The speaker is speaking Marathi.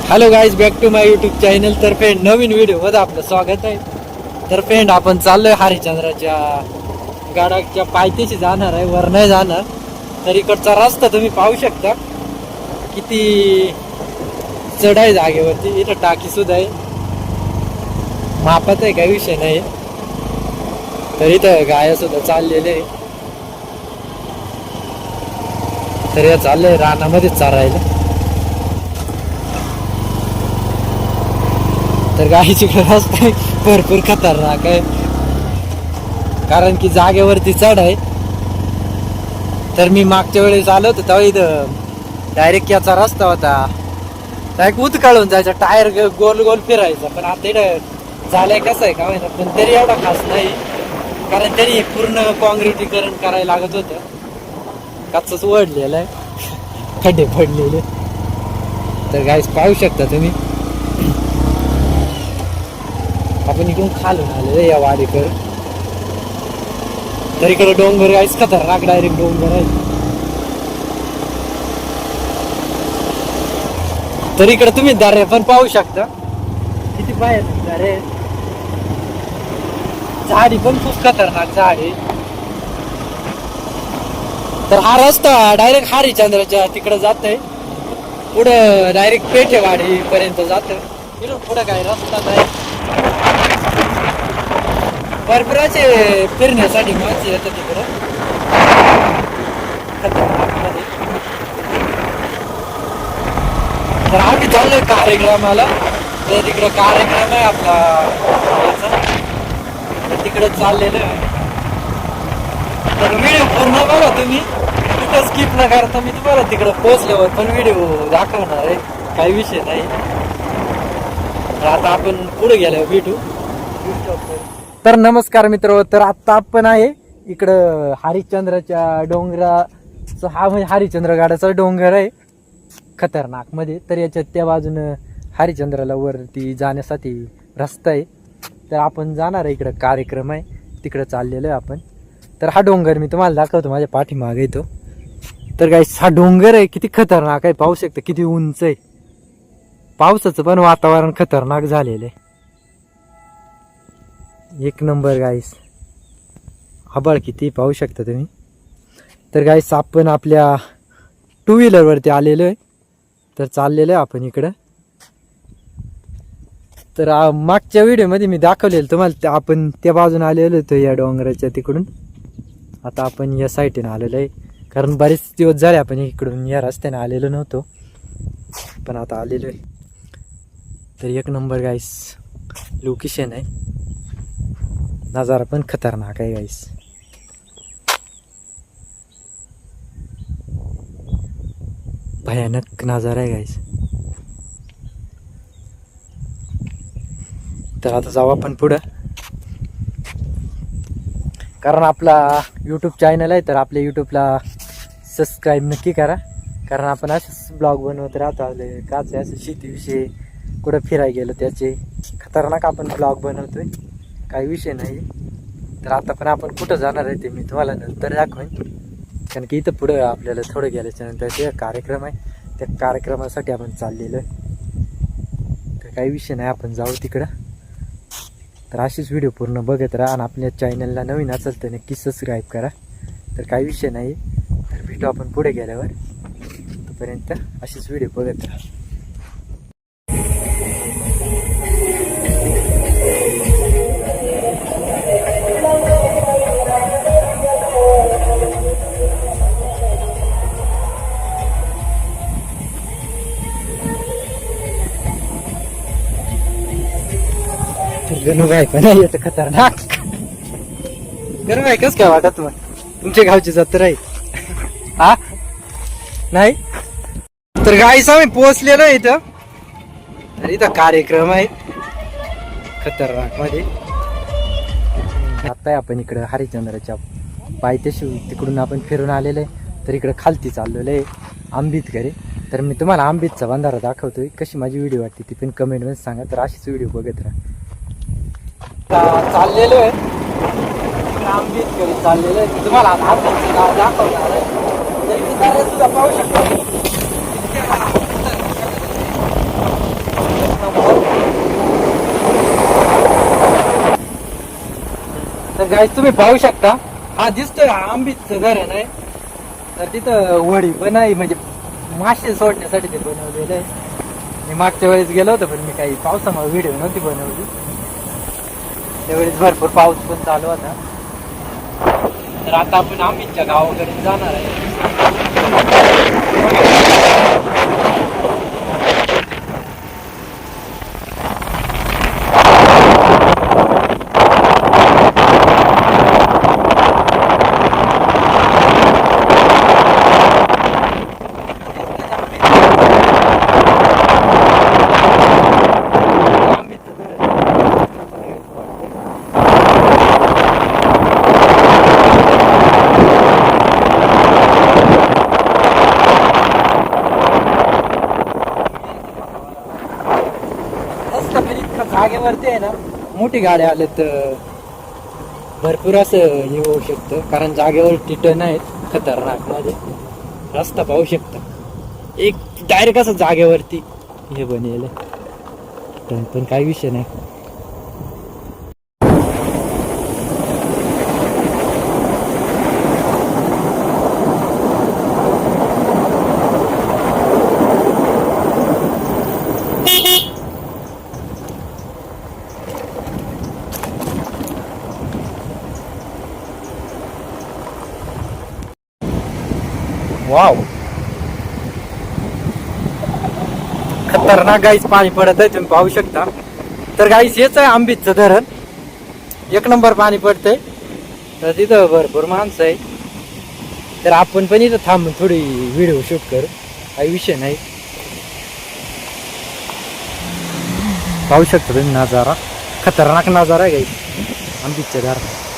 Hello guys, back to my YouTube channel. तर फ्रेंड, नवीन व्हिडिओ मध्ये आपलं स्वागत आहे. तर फ्रेंड, आपण चाललोय हरिश्चंद्राच्या गडाच्या पायथ्याशी जाणार आहे, वर नाही जाणार. तर इकडचा रस्ता तुम्ही पाहू शकता, किती चढाई जागेवरती. इथं टाकी सुद्धा आहे, मापात आहे, काही विषय नाही. तर इथं गाया सुद्धा चाललेले आहे. तर या चाललंय रानामध्ये चारायला. तर गाईची रस्ता भरपूर खतरनाक आहे, कारण की जागेवरती चढ आहे. तर मी मागच्या वेळेस आलो होतो तेव्हा इथं डायरेक्ट याचा रस्ता होता, डायरेक्ट उतकाळून जायचा, टायर गोल गोल फिरायचा. पण आता इथं झालंय कसं आहे का माहिती, पण तरी एवढा खास नाही, कारण तरी पूर्ण काँक्रिटीकरण करायला लागत होतं. कच्चच वडलेलं आहे, खड्डे पडलेले. तर गाईस पाहू शकता तुम्ही, आपण इकडून खालून आलेलो या वाडीकडे. तर इकडे डोंगर गाईस खतरनाक, डायरेक्ट डोंगर आहे. तर इकडे तुम्ही दर्या पण पाहू शकता, किती बाहेर दर्या आहेत. झाडी पण खूप खतरनाक झाड आहे. तर हा रस्ता डायरेक्ट हरिश्चंद्राच्या तिकडे जात आहे, पुढं डायरेक्ट पेठेवाडी पर्यंत जात. इकडून पुढे काही रस्ता नाही. भरपूरचे फिरण्यासाठी माणसं येतात तिकडं खतरनाकमध्ये. तर आम्ही चाललोय कार्यक्रमाला. तर तिकडं कार्यक्रम आहे आपला याचा, तर तिकडे चाललेलं आहे. तर व्हिडिओ पूर्ण बघा तुम्ही, कुठं स्किप न करता. मी तुम्हाला तिकडं पोहोचल्यावर पण व्हिडिओ दाखवणार आहे, काही विषय नाही. तर आता आपण पुढे गेल्यावर भेटू. तर नमस्कार मित्र, तर आता आपण आहे इकडं हरिश्चंद्राच्या डोंगराचा. हा म्हणजे हरिश्चंद्रगडाचा डोंगर आहे खतरनाक मध्ये. तर याच्यात त्या बाजूनं हरिश्चंद्राला वरती जाण्यासाठी रस्ता आहे. तर आपण जाणार आहे, इकडं कार्यक्रम आहे, तिकडं चाललेलो आहे आपण. तर हा डोंगर मी तुम्हाला दाखवतो, माझ्या पाठीमागे येतो. तर गाईस, हा डोंगर आहे, किती खतरनाक आहे पाहू शकता, किती उंच आहे. पावसाचं पण वातावरण खतरनाक झालेलं आहे, एक नंबर गाईस. आभाळ किती पाहू शकता तुम्ही. तर गाईस, आपण आपल्या टू व्हीलरवरती आलेलो आहे. तर चाललेलो आहे आपण इकडं. तर मागच्या व्हिडिओमध्ये मी दाखवलेलं तुम्हाला, आपण त्या बाजून आलेलो होतो या डोंगराच्या तिकडून. आता आपण या साईडने आलेलो आहे, कारण बरेच दिवस झाले आपण इकडून या रस्त्याने आलेलो नव्हतो, पण आता आलेलो आहे. तर एक नंबर गाईस लोकेशन आहे, नजारा पण खतरनाक आहे गाईस. भयानक नजारा आहे गाईस. तर आता जाऊ आपण पुढं, कारण आपला यूट्यूब चॅनल आहे. तर आपल्या यूट्यूबला सबस्क्राईब नक्की करा, कारण आपण असेच ब्लॉग बनवत राहतो. आपले काच असं शेतीविषयी, कुठं फिरायला गेलो त्याचे खतरनाक आपण ब्लॉग बनवतोय, काही विषय नाही. तर आता पण आपण कुठं जाणार आहे ते मी तुम्हाला नंतर दाखवेन, कारण की इथं पुढं आपल्याला थोडं गेल्याच्या नंतर ते कार्यक्रम आहे, त्या कार्यक्रमासाठी आपण चाललेलो आहे. तर काही विषय नाही, आपण जाऊ तिकडं. तर अशीच व्हिडिओ पूर्ण बघत राहा, आणि आपल्या चॅनलला नवीन असेल तर नक्की सबस्क्राईब करा. तर काही विषय नाही. तर भेटू आपण पुढे गेल्यावर, तोपर्यंत अशीच व्हिडिओ बघत राहा. गणूबाई पण येतं खतरनाक. गणूबाई कस काय वाटत मग, तुमच्या गावची जत्रा आहे हा नाही? तर गाईस, आम्ही पोहोचलेलो आहे इथं. तर इथं कार्यक्रम आहे खतरनाक मध्ये. आता आपण इकडं हरिश्चंद्राच्या पायथ्याशी तिकडून आपण फिरून आलेलो आहे. तर इकडं खालती चाललेलं आहे आंबेडकरी. तर मी तुम्हाला आंबेडचा बंधारा दाखवतोय. कशी माझी व्हिडिओ वाटते ती पण कमेंट मध्ये सांगा. तर अशीच व्हिडिओ बघत राहा. चाललेलो आहे आंबेडकरी, चाललेलं आहे तुम्हाला दाखवणार आहे. सुद्धा पाहू शकता. गाईस तुम्ही पाहू शकता, हा दिसतोय आंबीचं धरण आहे. तर तिथं वडी पण आहे, म्हणजे मासे सोडण्यासाठी ते बनवलेलं आहे. मी मागच्या वेळेस गेलो होतो, पण मी काही पावसामुळे व्हिडिओ नव्हती बनवली. त्यावेळेस भरपूर पाऊस पण चालू होता. तर आता आपण आंबीच्या गावाकडे जाणार आहे. जागेवरती आहे ना, मोठी गाड्या आल्या तर भरपूर असं हे होऊ शकतं, कारण जागेवर टिटण आहेत खतरनाक मध्ये. रस्ता पाहू शकता, एक डायरेक्ट असं जागेवरती हे बनेल, पण काही विषय नाही. वाव, खतरनाक गाईस पाणी पडत आहे, तुम्ही पाहू शकता. तर गाईस हेच आहे आंबीचं धरण, एक नंबर पाणी पडतंय. तर तिथं भरपूर माणसं आहे. तर आपण पण इथं थांबून थोडी व्हिडिओ शूट करू, काही विषय नाही. पाहू शकता तुम्ही नजारा, खतरनाक नजारा आहे गाईस आंबीच्या धरण.